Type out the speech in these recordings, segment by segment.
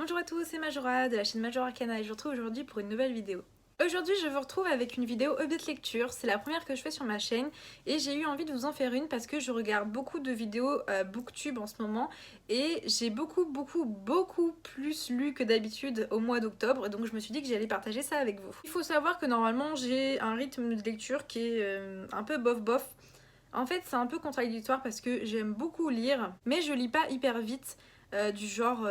Bonjour à tous, c'est Majora de la chaîne Majora Arcana et je vous retrouve aujourd'hui pour une nouvelle vidéo. Aujourd'hui je vous retrouve avec une vidéo update lecture, c'est la première que je fais sur ma chaîne et j'ai eu envie de vous en faire une parce que je regarde beaucoup de vidéos booktube en ce moment et j'ai beaucoup plus lu que d'habitude au mois d'octobre, donc je me suis dit que j'allais partager ça avec vous. Il faut savoir que normalement j'ai un rythme de lecture qui est un peu bof. En fait c'est un peu contradictoire parce que j'aime beaucoup lire mais je lis pas hyper vite, du genre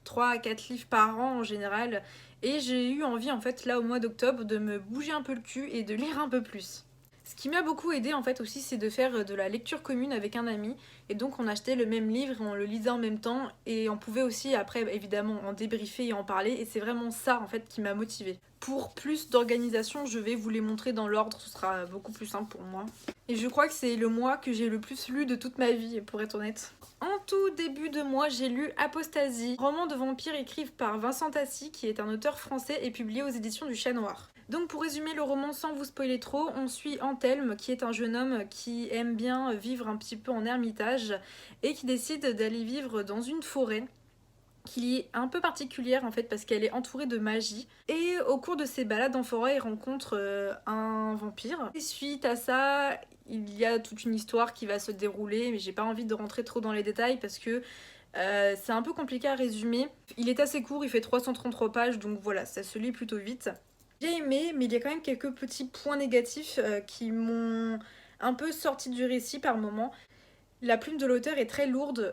3 à 4 livres par an en général. Et j'ai eu envie en fait là au mois d'octobre de me bouger un peu le cul et de lire un peu plus. Ce qui m'a beaucoup aidé en fait aussi, c'est de faire de la lecture commune avec un ami. Et donc on achetait le même livre et on le lisait en même temps. Et on pouvait aussi après évidemment en débriefer et en parler. Et c'est vraiment ça en fait qui m'a motivée. Pour plus d'organisation, je vais vous les montrer dans l'ordre, ce sera beaucoup plus simple pour moi. Et je crois que c'est le mois que j'ai le plus lu de toute ma vie, pour être honnête. En tout début de mois, j'ai lu Apostasie, roman de vampire écrit par Vincent Tassi, qui est un auteur français et publié aux éditions du Chat Noir. Donc pour résumer le roman sans vous spoiler trop, on suit Anthelme, qui est un jeune homme qui aime bien vivre un petit peu en ermitage et qui décide d'aller vivre dans une forêt qui est un peu particulière en fait parce qu'elle est entourée de magie. Et au cours de ses balades en forêt, il rencontre un vampire. Et suite à ça, il y a toute une histoire qui va se dérouler, mais j'ai pas envie de rentrer trop dans les détails parce que c'est un peu compliqué à résumer. Il est assez court, il fait 333 pages, donc voilà, ça se lit plutôt vite. J'ai aimé, mais il y a quand même quelques petits points négatifs qui m'ont un peu sorti du récit par moments. La plume de l'auteur est très lourde.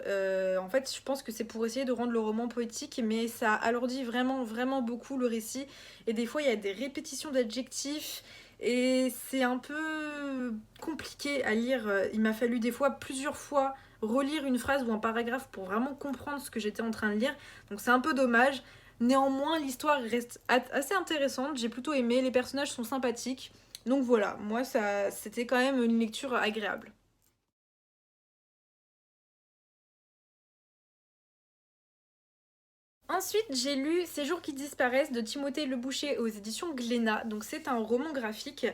En fait, je pense que c'est pour essayer de rendre le roman poétique, mais ça alourdit vraiment beaucoup le récit. Et des fois, il y a des répétitions d'adjectifs. Et c'est un peu compliqué à lire. Il m'a fallu des fois, plusieurs fois, relire une phrase ou un paragraphe pour vraiment comprendre ce que j'étais en train de lire. Donc c'est un peu dommage. Néanmoins, l'histoire reste assez intéressante. J'ai plutôt aimé. Les personnages sont sympathiques. Donc voilà, moi, ça, c'était quand même une lecture agréable. Ensuite, j'ai lu Ces jours qui disparaissent de Timothée Le Boucher aux éditions Glénat. Donc c'est un roman graphique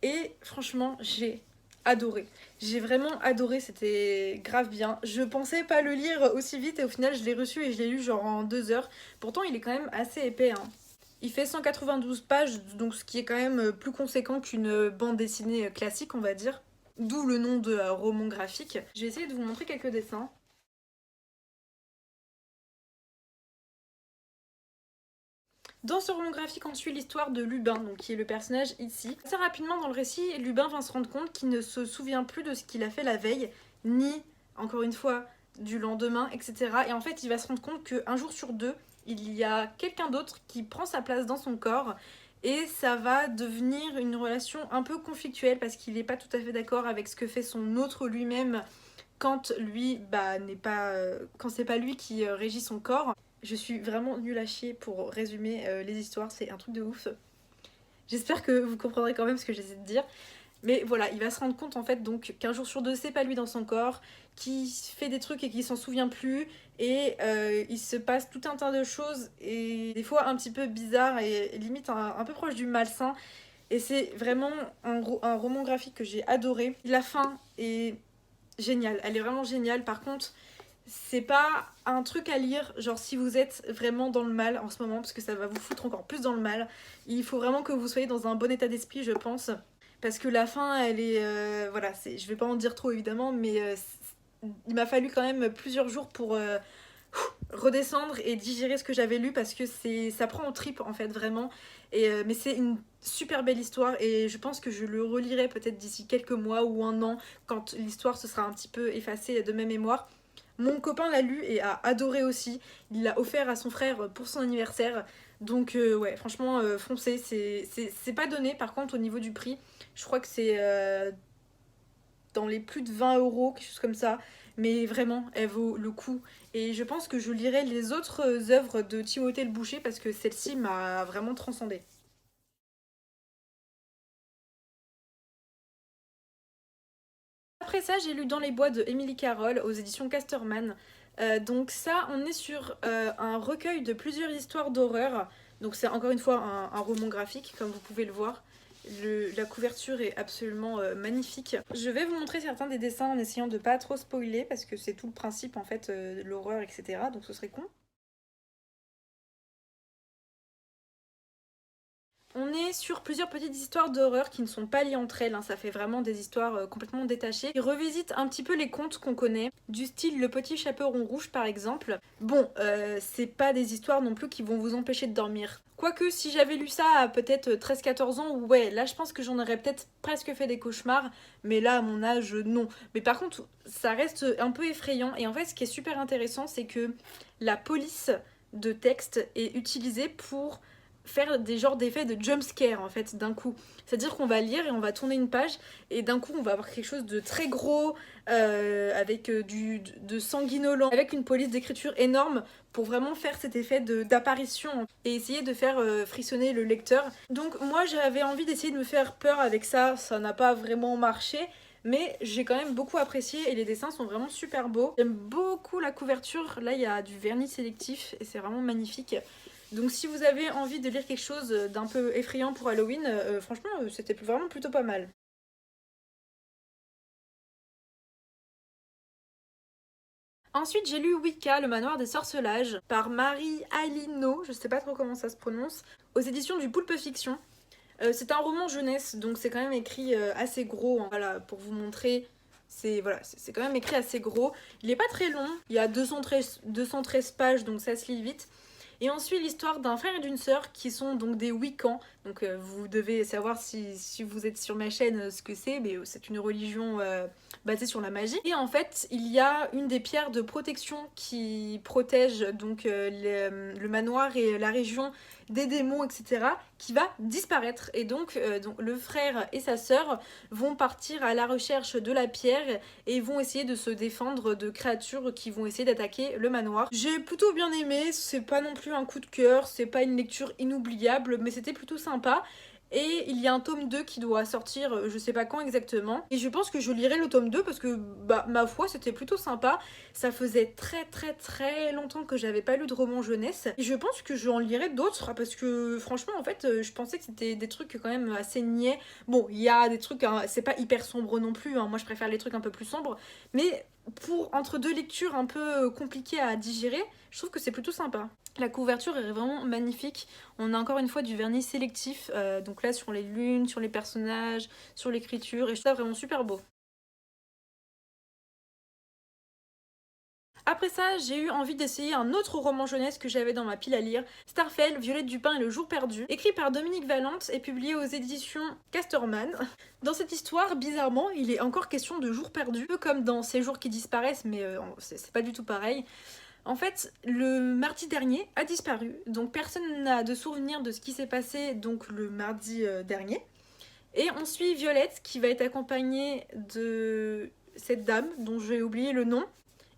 et franchement, j'ai adoré. J'ai vraiment adoré, c'était grave bien. Je pensais pas le lire aussi vite et au final, je l'ai reçu et je l'ai lu genre en 2 heures. Pourtant, il est quand même assez épais, hein. Il fait 192 pages, donc ce qui est quand même plus conséquent qu'une bande dessinée classique, on va dire. D'où le nom de roman graphique. Je vais essayer de vous montrer quelques dessins. Dans ce roman graphique, on suit l'histoire de Lubin, donc qui est le personnage ici. Assez rapidement dans le récit, Lubin va se rendre compte qu'il ne se souvient plus de ce qu'il a fait la veille, ni, encore une fois, du lendemain, etc. Et en fait, il va se rendre compte qu'un jour sur deux, il y a quelqu'un d'autre qui prend sa place dans son corps. Et ça va devenir une relation un peu conflictuelle parce qu'il n'est pas tout à fait d'accord avec ce que fait son autre lui-même quand lui n'est pas quand c'est pas lui qui régit son corps. Je suis vraiment nulle à chier pour résumer les histoires, c'est un truc de ouf. J'espère que vous comprendrez quand même ce que j'essaie de dire. Mais voilà, il va se rendre compte en fait donc qu'un jour sur deux c'est pas lui dans son corps, qui fait des trucs et qui s'en souvient plus, et il se passe tout un tas de choses et des fois un petit peu bizarres et limite un peu proche du malsain. Et c'est vraiment un roman graphique que j'ai adoré. La fin est géniale, elle est vraiment géniale. Par contre, c'est pas un truc à lire, genre si vous êtes vraiment dans le mal en ce moment, parce que ça va vous foutre encore plus dans le mal. Il faut vraiment que vous soyez dans un bon état d'esprit, je pense. Parce que la fin, elle est. Voilà, je vais pas en dire trop évidemment, mais il m'a fallu quand même plusieurs jours pour redescendre et digérer ce que j'avais lu parce que ça prend en tripes en fait, vraiment. Mais c'est une super belle histoire et je pense que je le relirai peut-être d'ici quelques mois ou un an quand l'histoire se sera un petit peu effacée de ma mémoire. Mon copain l'a lu et a adoré aussi. Il l'a offert à son frère pour son anniversaire. Donc ouais, franchement, foncez. C'est pas donné. Par contre, au niveau du prix, je crois que c'est dans les plus de 20 €, quelque chose comme ça. Mais vraiment, elle vaut le coup. Et je pense que je lirai les autres œuvres de Timothée le Boucher parce que celle-ci m'a vraiment transcendée. Après ça, j'ai lu Dans les bois de Émilie Carroll aux éditions Casterman. Donc ça, on est sur un recueil de plusieurs histoires d'horreur. Donc c'est encore une fois un roman graphique, comme vous pouvez le voir. La couverture est absolument magnifique. Je vais vous montrer certains des dessins en essayant de pas trop spoiler parce que c'est tout le principe en fait de l'horreur, etc. Donc ce serait con. On est sur plusieurs petites histoires d'horreur qui ne sont pas liées entre elles, hein. Ça fait vraiment des histoires complètement détachées. Ils revisitent un petit peu les contes qu'on connaît, du style Le Petit Chaperon Rouge par exemple. Bon, c'est pas des histoires non plus qui vont vous empêcher de dormir. Quoique si j'avais lu ça à peut-être 13-14 ans, ouais, là je pense que j'en aurais peut-être presque fait des cauchemars, mais là à mon âge, non. Mais par contre, ça reste un peu effrayant, et en fait ce qui est super intéressant, c'est que la police de texte est utilisée pour faire des genres d'effets de jumpscare en fait d'un coup. C'est-à-dire qu'on va lire et on va tourner une page et d'un coup on va avoir quelque chose de très gros avec de sanguinolent, avec une police d'écriture énorme pour vraiment faire cet effet d'apparition et essayer de faire frissonner le lecteur. Donc moi j'avais envie d'essayer de me faire peur avec ça, ça n'a pas vraiment marché. Mais j'ai quand même beaucoup apprécié et les dessins sont vraiment super beaux. J'aime beaucoup la couverture, là il y a du vernis sélectif et c'est vraiment magnifique. Donc si vous avez envie de lire quelque chose d'un peu effrayant pour Halloween, franchement c'était vraiment plutôt pas mal. Ensuite j'ai lu Wicca, le manoir des sorcelages, par Marie Alino, je sais pas trop comment ça se prononce, aux éditions du Poulpe Fiction. C'est un roman jeunesse, donc c'est quand même écrit assez gros, hein. Voilà, pour vous montrer, c'est quand même écrit assez gros. Il est pas très long, il y a 213 pages, donc ça se lit vite. Et on suit l'histoire d'un frère et d'une sœur qui sont donc des Wiccans. Donc vous devez savoir si vous êtes sur ma chaîne ce que c'est, mais c'est une religion basée sur la magie. Et en fait, il y a une des pierres de protection qui protège donc le manoir et la région des démons, etc., qui va disparaître. Et donc le frère et sa sœur vont partir à la recherche de la pierre et vont essayer de se défendre de créatures qui vont essayer d'attaquer le manoir. J'ai plutôt bien aimé, c'est pas non plus un coup de cœur, c'est pas une lecture inoubliable, mais c'était plutôt sympa. Et il y a un tome 2 qui doit sortir, je sais pas quand exactement. Et je pense que je lirai le tome 2 parce que, bah, ma foi, c'était plutôt sympa. Ça faisait très longtemps que j'avais pas lu de roman jeunesse. Et je pense que j'en lirai d'autres parce que, franchement, en fait, je pensais que c'était des trucs quand même assez niais. Bon, il y a des trucs, hein, c'est pas hyper sombre non plus, hein. Moi, je préfère les trucs un peu plus sombres. Mais pour entre deux lectures un peu compliquées à digérer, je trouve que c'est plutôt sympa. La couverture est vraiment magnifique. On a encore une fois du vernis sélectif, donc là sur les lunes, sur les personnages, sur l'écriture, et je trouve ça vraiment super beau. Après ça, j'ai eu envie d'essayer un autre roman jeunesse que j'avais dans ma pile à lire, Starfell, Violette Dupin et le jour perdu, écrit par Dominique Valente et publié aux éditions Casterman. Dans cette histoire, bizarrement, il est encore question de jours perdus, un peu comme dans Ces jours qui disparaissent, mais c'est pas du tout pareil. En fait, le mardi dernier a disparu, donc personne n'a de souvenir de ce qui s'est passé donc le mardi dernier. Et on suit Violette qui va être accompagnée de cette dame dont je vais oublier le nom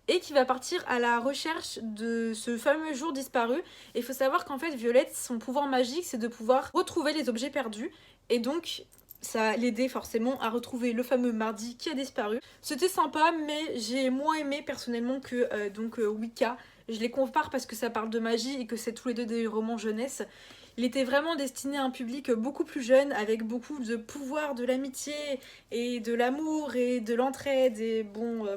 et qui va partir à la recherche de ce fameux jour disparu. Et il faut savoir qu'en fait Violette, son pouvoir magique, c'est de pouvoir retrouver les objets perdus et donc ça l'aidait forcément à retrouver le fameux mardi qui a disparu. C'était sympa, mais j'ai moins aimé personnellement que Wicca. Je les compare parce que ça parle de magie et que c'est tous les deux des romans jeunesse. Il était vraiment destiné à un public beaucoup plus jeune, avec beaucoup de pouvoir, de l'amitié et de l'amour et de l'entraide. Et bon,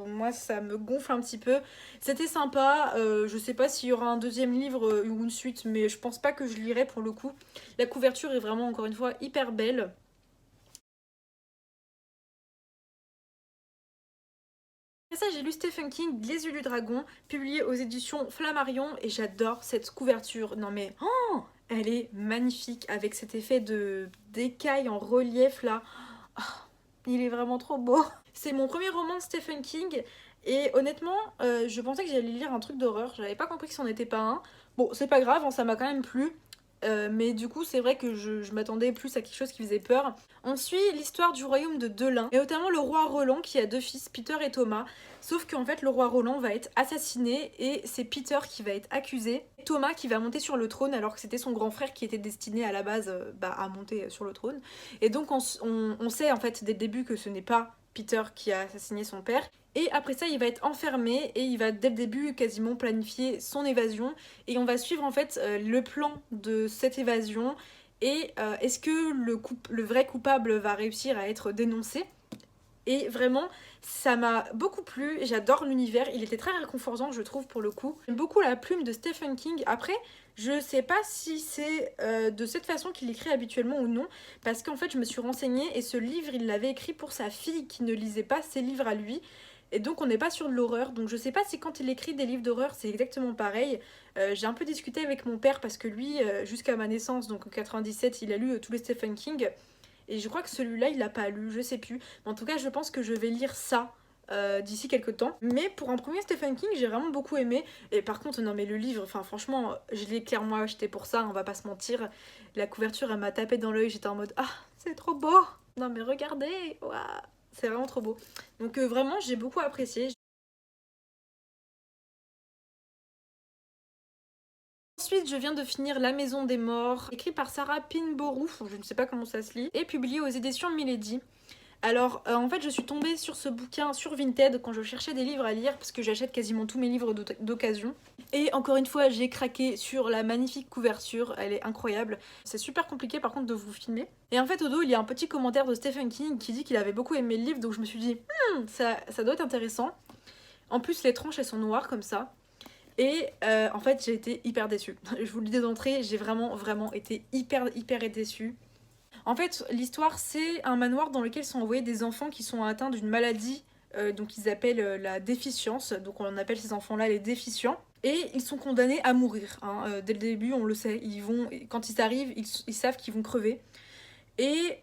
moi ça me gonfle un petit peu. C'était sympa, je sais pas s'il y aura un deuxième livre ou une suite, mais je pense pas que je lirai pour le coup. La couverture est vraiment encore une fois hyper belle. Après ça, j'ai lu Stephen King, Les yeux du dragon, publié aux éditions Flammarion, et j'adore cette couverture. Non mais, oh, elle est magnifique avec cet effet de d'écaille en relief là. Oh, il est vraiment trop beau. C'est mon premier roman de Stephen King et honnêtement, je pensais que j'allais lire un truc d'horreur. J'avais pas compris que c'en était pas un. Bon, c'est pas grave, hein, ça m'a quand même plu. Mais du coup, c'est vrai que je m'attendais plus à quelque chose qui faisait peur. On suit l'histoire du royaume de Delin, et notamment le roi Roland qui a deux fils, Peter et Thomas. Sauf qu'en fait, le roi Roland va être assassiné et c'est Peter qui va être accusé. Thomas qui va monter sur le trône alors que c'était son grand frère qui était destiné à la base à monter sur le trône. Et donc on sait en fait dès le début que ce n'est pas Peter qui a assassiné son père. Et après ça, il va être enfermé et il va dès le début quasiment planifier son évasion. Et on va suivre en fait le plan de cette évasion. Et est-ce que le vrai coupable va réussir à être dénoncé? Et vraiment, ça m'a beaucoup plu, j'adore l'univers, il était très réconfortant je trouve pour le coup. J'aime beaucoup la plume de Stephen King. Après, je sais pas si c'est de cette façon qu'il écrit habituellement ou non, parce qu'en fait je me suis renseignée et ce livre il l'avait écrit pour sa fille qui ne lisait pas ses livres à lui. Et donc on n'est pas sur de l'horreur, donc je sais pas si quand il écrit des livres d'horreur c'est exactement pareil. J'ai un peu discuté avec mon père parce que lui, jusqu'à ma naissance, donc en 97, il a lu tous les Stephen King. Et je crois que celui-là, il l'a pas lu, je sais plus. Mais en tout cas, je pense que je vais lire ça d'ici quelques temps. Mais pour un premier Stephen King, j'ai vraiment beaucoup aimé. Et par contre, non mais le livre, enfin franchement, je l'ai clairement acheté pour ça, on va pas se mentir. La couverture, elle m'a tapé dans l'œil, j'étais en mode ah, c'est trop beau. Non mais regardez, waouh, c'est vraiment trop beau. Donc vraiment, j'ai beaucoup apprécié. Ensuite, je viens de finir La Maison des Morts, écrit par Sarah Pinborough, je ne sais pas comment ça se lit, et publié aux éditions Milady. Alors, en fait, je suis tombée sur ce bouquin sur Vinted quand je cherchais des livres à lire, parce que j'achète quasiment tous mes livres d'occasion. Et encore une fois, j'ai craqué sur la magnifique couverture, elle est incroyable. C'est super compliqué par contre de vous filmer. Et en fait, au dos, il y a un petit commentaire de Stephen King qui dit qu'il avait beaucoup aimé le livre, donc je me suis dit, ça doit être intéressant. En plus, les tranches, elles sont noires comme ça. Et en fait, j'ai été hyper déçue. Je vous le dis d'entrée, j'ai vraiment été hyper déçue. En fait, l'histoire, c'est un manoir dans lequel sont envoyés des enfants qui sont atteints d'une maladie, donc ils appellent la déficience, donc on appelle ces enfants-là les déficients. Et ils sont condamnés à mourir, hein. Dès le début, on le sait, quand ils arrivent, ils savent qu'ils vont crever. Et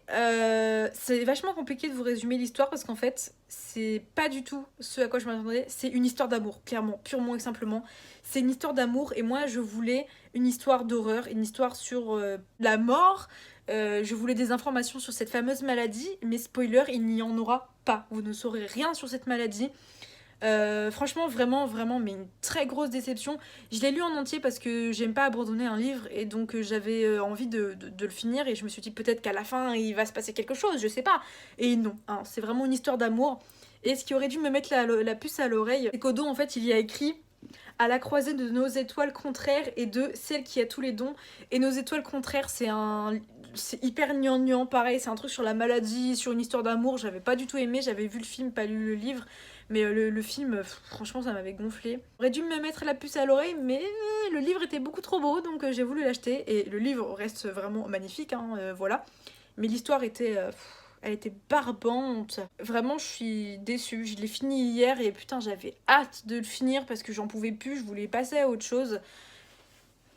c'est vachement compliqué de vous résumer l'histoire parce qu'en fait, c'est pas du tout ce à quoi je m'attendais. C'est une histoire d'amour, clairement, purement et simplement. C'est une histoire d'amour et moi je voulais une histoire d'horreur, une histoire sur la mort. Je voulais des informations sur cette fameuse maladie, mais spoiler, il n'y en aura pas. Vous ne saurez rien sur cette maladie. Franchement, vraiment, mais une très grosse déception. Je l'ai lu en entier parce que j'aime pas abandonner un livre et donc j'avais envie de le finir et je me suis dit peut-être qu'à la fin il va se passer quelque chose, je sais pas. Et non, hein, c'est vraiment une histoire d'amour. Et ce qui aurait dû me mettre la puce à l'oreille, c'est qu'au dos en fait il y a écrit à la croisée de nos étoiles contraires et de celle qui a tous les dons. Et nos étoiles contraires, c'est hyper gnangnan, pareil, c'est un truc sur la maladie, sur une histoire d'amour, j'avais pas du tout aimé, j'avais vu le film, pas lu le livre, mais le film, franchement, ça m'avait gonflé. J'aurais dû me mettre la puce à l'oreille, mais le livre était beaucoup trop beau, donc j'ai voulu l'acheter, et le livre reste vraiment magnifique, hein, voilà. Mais l'histoire était... elle était barbante. Vraiment, je suis déçue. Je l'ai fini hier et putain, j'avais hâte de le finir parce que j'en pouvais plus. Je voulais passer à autre chose.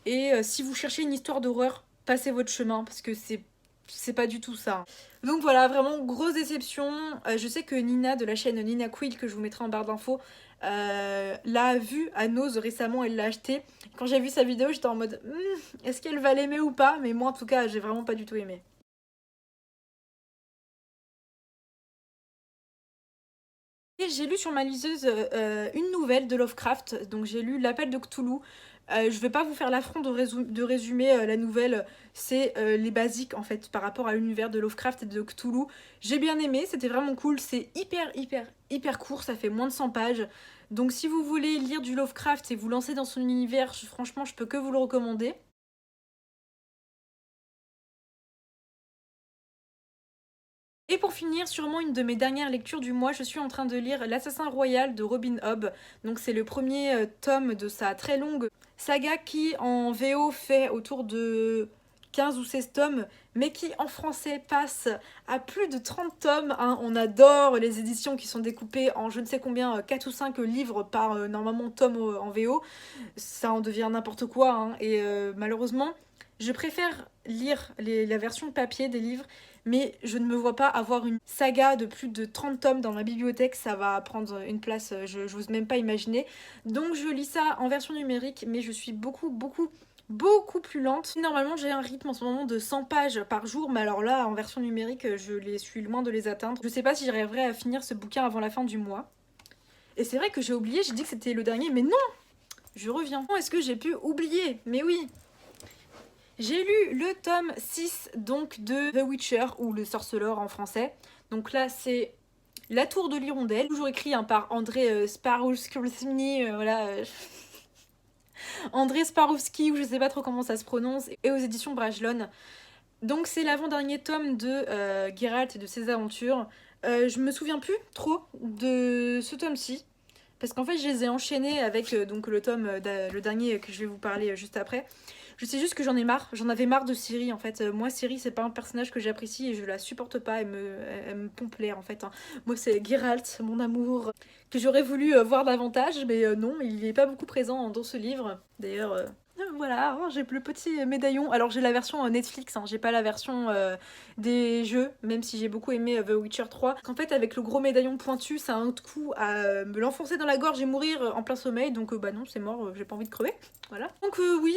Et si vous cherchez une histoire d'horreur, passez votre chemin parce que c'est pas du tout ça. Donc voilà, vraiment grosse déception. Je sais que Nina de la chaîne Nina Quill, que je vous mettrai en barre d'infos, l'a vu à Nose récemment, elle l'a acheté. Quand j'ai vu sa vidéo, j'étais en mode est-ce qu'elle va l'aimer ou pas? Mais moi en tout cas, j'ai vraiment pas du tout aimé. Et j'ai lu sur ma liseuse une nouvelle de Lovecraft, donc j'ai lu L'Appel de Cthulhu. Je vais pas vous faire l'affront de résumer la nouvelle, c'est les basiques en fait par rapport à l'univers de Lovecraft et de Cthulhu. J'ai bien aimé, c'était vraiment cool, c'est hyper court, ça fait moins de 100 pages. Donc si vous voulez lire du Lovecraft et vous lancer dans son univers, franchement je peux que vous le recommander. Et pour finir, sûrement une de mes dernières lectures du mois, je suis en train de lire L'Assassin Royal de Robin Hobb. Donc c'est le premier tome de sa très longue saga qui en VO fait autour de 15 ou 16 tomes, mais qui en français passe à plus de 30 tomes. Hein. On adore les éditions qui sont découpées en je ne sais combien, 4 ou 5 livres par normalement tome en VO. Ça en devient n'importe quoi. Hein. Et malheureusement, je préfère lire la version papier des livres, mais je ne me vois pas avoir une saga de plus de 30 tomes dans ma bibliothèque, ça va prendre une place, je n'ose même pas imaginer. Donc je lis ça en version numérique, mais je suis beaucoup plus lente. Normalement j'ai un rythme en ce moment de 100 pages par jour, mais alors là en version numérique je suis loin de les atteindre. Je sais pas si j'arriverai à finir ce bouquin avant la fin du mois. Et c'est vrai que j'ai oublié, j'ai dit que c'était le dernier, mais non, je reviens. Est-ce que j'ai pu oublier? Mais oui. J'ai lu le tome 6 donc de The Witcher, ou Le Sorceleur en français. Donc là c'est La Tour de l'Hirondelle, toujours écrit par André Sparowski, voilà. André Sparowski, ou je sais pas trop comment ça se prononce, et aux éditions Brajlon. Donc c'est l'avant-dernier tome de Geralt et de ses aventures. Je me souviens plus trop de ce tome-ci. Parce qu'en fait, je les ai enchaînés avec donc le tome, le dernier que je vais vous parler juste après. Je sais juste que j'en ai marre. J'en avais marre de Ciri en fait. Moi, Ciri, c'est pas un personnage que j'apprécie et je la supporte pas. Elle me pompe l'air en fait, hein. Moi, c'est Geralt, mon amour, que j'aurais voulu voir davantage, mais non, il est pas beaucoup présent dans ce livre. D'ailleurs, voilà, hein, j'ai le petit médaillon. Alors, j'ai la version Netflix, hein, j'ai pas la version des jeux, même si j'ai beaucoup aimé The Witcher 3. Qu'en fait, avec le gros médaillon pointu, ça a un coup à me l'enfoncer dans la gorge et mourir en plein sommeil. Donc, bah non, c'est mort, j'ai pas envie de crever. Voilà. Donc, oui,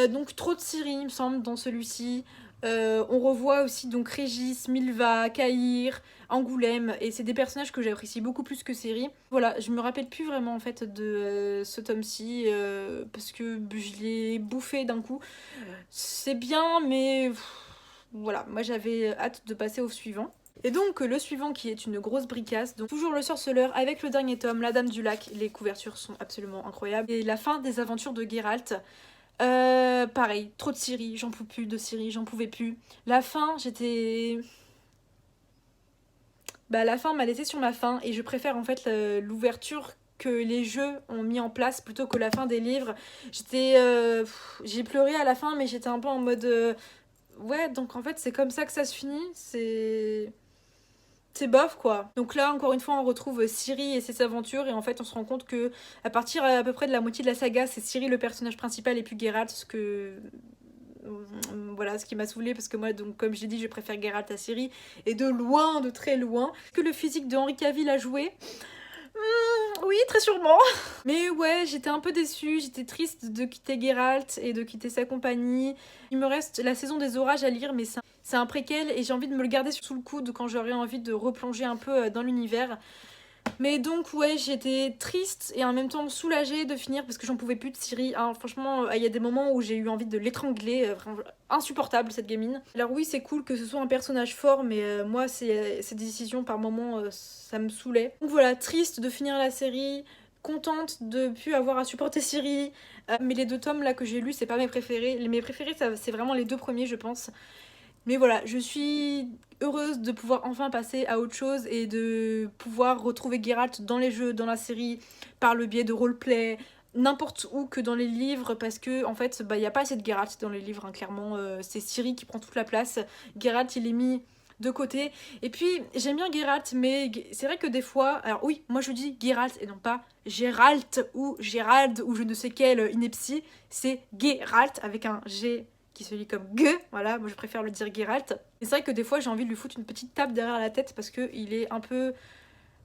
donc trop de Ciri, il me semble, dans celui-ci. On revoit aussi donc Régis, Milva, Caïr, Angoulême, et c'est des personnages que j'apprécie beaucoup plus que Ciri. Voilà, je me rappelle plus vraiment en fait de ce tome-ci parce que je l'ai bouffé d'un coup. C'est bien, mais voilà, moi j'avais hâte de passer au suivant. Et donc le suivant qui est une grosse bricasse, donc toujours le sorceleur avec le dernier tome, la Dame du Lac, les couvertures sont absolument incroyables. Et la fin des aventures de Geralt. Pareil, trop de Ciri, j'en pouvais plus de Ciri, j'en pouvais plus. La fin, j'étais... Bah la fin m'a laissé sur ma faim et je préfère en fait l'ouverture que les jeux ont mis en place plutôt que la fin des livres. J'ai pleuré à la fin mais j'étais un peu en mode... ouais, donc en fait c'est comme ça que ça se finit, c'est bof quoi. Donc là encore une fois on retrouve Ciri et ses aventures et en fait on se rend compte que à partir à peu près de la moitié de la saga c'est Ciri le personnage principal et puis Geralt, ce que voilà ce qui m'a saoulée parce que moi donc comme j'ai dit je préfère Geralt à Ciri et de loin, de très loin. Que le physique de Henry Cavill a joué, oui, très sûrement. Mais ouais, j'étais un peu déçue, j'étais triste de quitter Geralt et de quitter sa compagnie. Il me reste la saison des orages à lire, mais c'est un préquel et j'ai envie de me le garder sous le coude quand j'aurai envie de replonger un peu dans l'univers. Mais donc ouais, j'étais triste et en même temps soulagée de finir parce que j'en pouvais plus de Ciri. Hein. Franchement, il y a des moments où j'ai eu envie de l'étrangler, vraiment insupportable cette gamine. Alors oui, c'est cool que ce soit un personnage fort, mais moi, ces décisions par moments, ça me saoulait. Donc voilà, triste de finir la série, contente de plus avoir à supporter Ciri. Mais les deux tomes là que j'ai lus, c'est pas mes préférés. Mes préférés, c'est vraiment les deux premiers, je pense. Mais voilà, je suis heureuse de pouvoir enfin passer à autre chose et de pouvoir retrouver Geralt dans les jeux, dans la série, par le biais de roleplay, n'importe où que dans les livres, parce que en fait, bah, y a pas assez de Geralt dans les livres, hein, clairement, c'est Ciri qui prend toute la place. Geralt, il est mis de côté. Et puis, j'aime bien Geralt, mais c'est vrai que des fois... Alors oui, moi je dis Geralt et non pas Geralt ou Gérald ou je ne sais quelle ineptie. C'est Geralt avec un G qui se lit comme G, voilà, moi je préfère le dire Geralt. Et c'est vrai que des fois j'ai envie de lui foutre une petite tape derrière la tête parce qu'il est un peu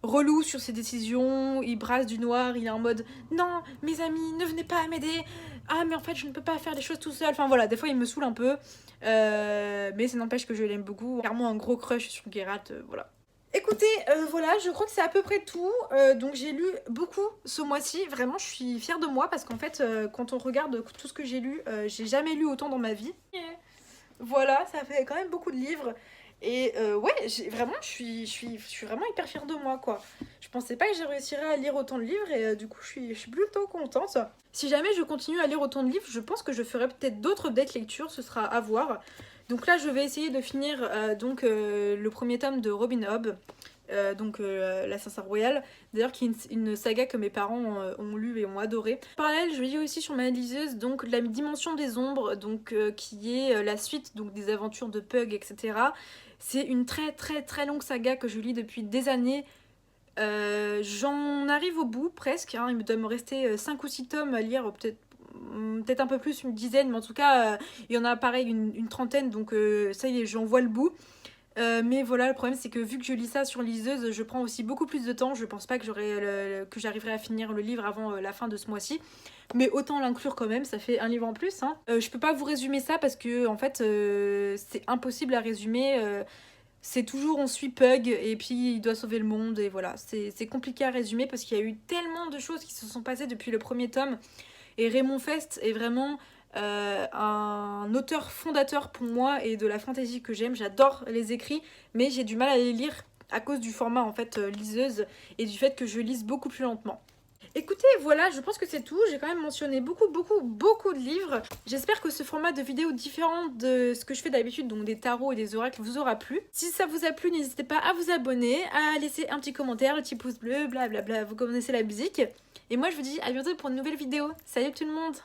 relou sur ses décisions, il brasse du noir, il est en mode non, mes amis, ne venez pas m'aider, ah mais en fait je ne peux pas faire les choses tout seul, enfin voilà, des fois il me saoule un peu, mais ça n'empêche que je l'aime beaucoup, clairement un gros crush sur Geralt, voilà. Écoutez, voilà, je crois que c'est à peu près tout. Donc j'ai lu beaucoup ce mois-ci. Vraiment, je suis fière de moi parce qu'en fait, quand on regarde tout ce que j'ai jamais lu autant dans ma vie. Voilà, ça fait quand même beaucoup de livres. Et ouais, vraiment, je suis vraiment hyper fière de moi, quoi. Je pensais pas que je réussirais à lire autant de livres et du coup, je suis plutôt contente. Si jamais je continue à lire autant de livres, je pense que je ferai peut-être d'autres date lectures, ce sera à voir. Donc là, je vais essayer de finir le premier tome de Robin Hobb, l'Assassin Royal, d'ailleurs qui est une saga que mes parents ont lu et ont adoré. En parallèle, je lis aussi sur ma liseuse donc La Dimension des Ombres, donc qui est la suite donc des aventures de Pug, etc. C'est une très très très longue saga que je lis depuis des années. J'en arrive au bout presque, hein. Il doit me rester 5 ou 6 tomes à lire, peut-être un peu plus, une dizaine, mais en tout cas il y en a pareil une trentaine, donc ça y est, j'en vois le bout. Mais voilà, le problème c'est que vu que je lis ça sur liseuse, je prends aussi beaucoup plus de temps. Je pense pas que j'arriverai à finir le livre avant la fin de ce mois-ci. Mais autant l'inclure quand même, ça fait un livre en plus. Hein. Je peux pas vous résumer ça parce que en fait c'est impossible à résumer. C'est toujours on suit Pug et puis il doit sauver le monde et voilà. C'est compliqué à résumer parce qu'il y a eu tellement de choses qui se sont passées depuis le premier tome. Et Raymond Fest est vraiment un auteur fondateur pour moi et de la fantasy que j'aime. J'adore les écrits, mais j'ai du mal à les lire à cause du format en fait liseuse et du fait que je lise beaucoup plus lentement. Écoutez, voilà, je pense que c'est tout. J'ai quand même mentionné beaucoup de livres. J'espère que ce format de vidéo différent de ce que je fais d'habitude, donc des tarots et des oracles, vous aura plu. Si ça vous a plu, n'hésitez pas à vous abonner, à laisser un petit commentaire, le petit pouce bleu, blablabla, vous connaissez la musique. Et moi je vous dis à bientôt pour une nouvelle vidéo. Salut tout le monde!